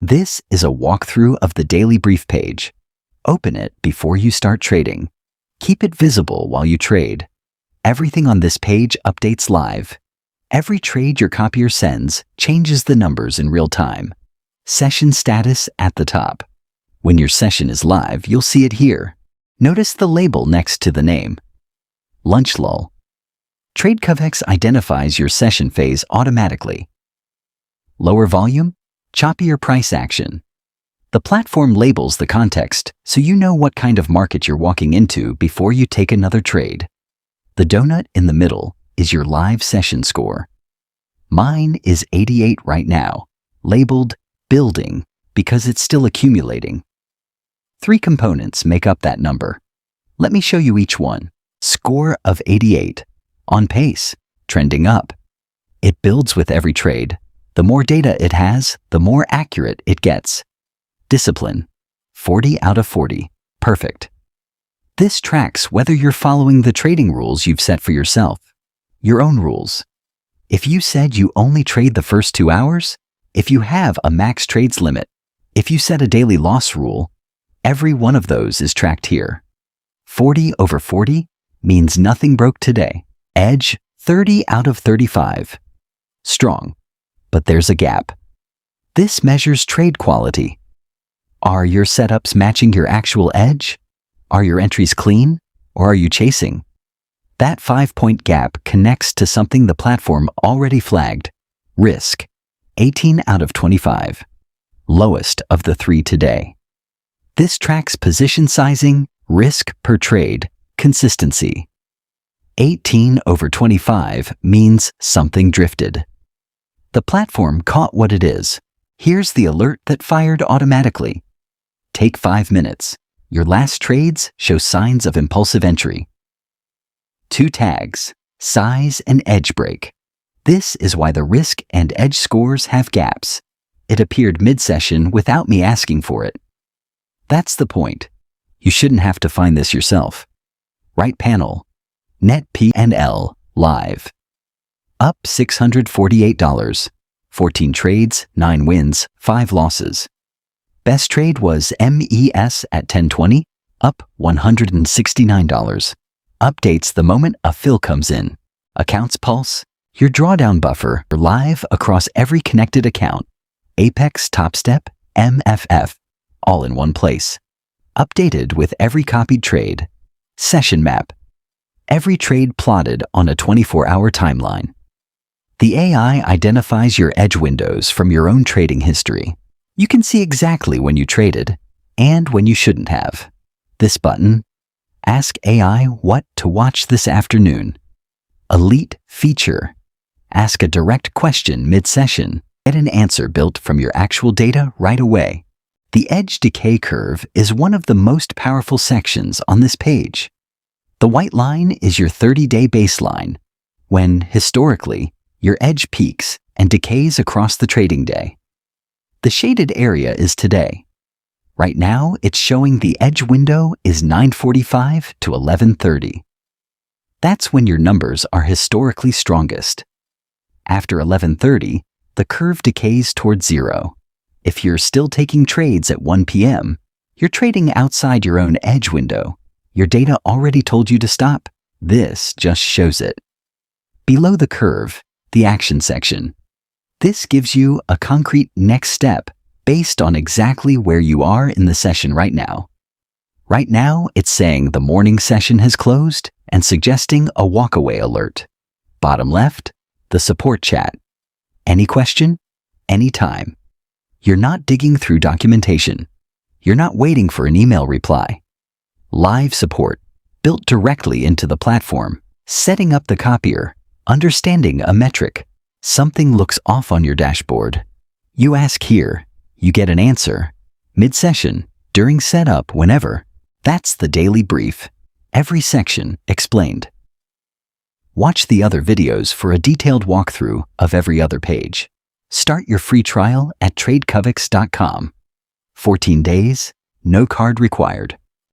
This is a walkthrough of the daily brief page. Open it before you start trading. Keep it visible while you trade. Everything on this page updates live. Every trade your copier sends changes the numbers in real time. Session status at the top. When your session is live, you'll see it here. Notice the label next to the name. Lunch lull. Tradecovex identifies your session phase automatically. Lower volume, choppier price action. The platform labels the context so you know what kind of market you're walking into before you take another trade. The donut in the middle is your live session score. Mine is 88 right now, labeled building because it's still accumulating. 3 components make up that number. Let me show you each one. Score of 88. On pace, trending up. It builds with every trade. The more data it has, the more accurate it gets. Discipline. 40 out of 40. Perfect. This tracks whether you're following the trading rules you've set for yourself. Your own rules. If you said you only trade the first 2 hours, if you have a max trades limit, if you set a daily loss rule, every one of those is tracked here. 40 over 40 means nothing broke today. Edge, 30 out of 35. Strong, but there's a gap. This measures trade quality. Are your setups matching your actual edge? Are your entries clean, or are you chasing? That 5-point gap connects to something the platform already flagged. Risk, 18 out of 25. Lowest of the 3 today. This tracks position sizing, risk per trade, consistency. 18 over 25 means something drifted. The platform caught what it is. Here's the alert that fired automatically. Take 5 minutes. Your last trades show signs of impulsive entry. 2 tags, size and edge break. This is why the risk and edge scores have gaps. It appeared mid-session without me asking for it. That's the point. You shouldn't have to find this yourself. Right panel, net P&L, live. Up $648. 14 trades, 9 wins, 5 losses. Best trade was MES at 1020, up $169. Updates the moment a fill comes in. Accounts pulse, your drawdown buffer, live across every connected account. Apex Top Step, MFF, all in one place. Updated with every copied trade. Session map. Every trade plotted on a 24-hour timeline. The AI identifies your edge windows from your own trading history. You can see exactly when you traded and when you shouldn't have. This button, Ask AI what to watch this afternoon. Elite feature. Ask a direct question mid-session. Get an answer built from your actual data right away. The edge decay curve is one of the most powerful sections on this page. The white line is your 30-day baseline, when, historically, your edge peaks and decays across the trading day. The shaded area is today. Right now, it's showing the edge window is 9:45 to 11:30. That's when your numbers are historically strongest. After 11:30, the curve decays toward zero. If you're still taking trades at 1 p.m., you're trading outside your own edge window. Your data already told you to stop. This just shows it. Below the curve, the action section. This gives you a concrete next step based on exactly where you are in the session right now. Right now, it's saying the morning session has closed and suggesting a walkaway alert. Bottom left, the support chat. Any question? Anytime. You're not digging through documentation. You're not waiting for an email reply. Live support, built directly into the platform, setting up the copier, understanding a metric. Something looks off on your dashboard. You ask here, you get an answer. Mid-session, during setup, whenever. That's the daily brief. Every section explained. Watch the other videos for a detailed walkthrough of every other page. Start your free trial at tradecovex.com. 14 days, no card required.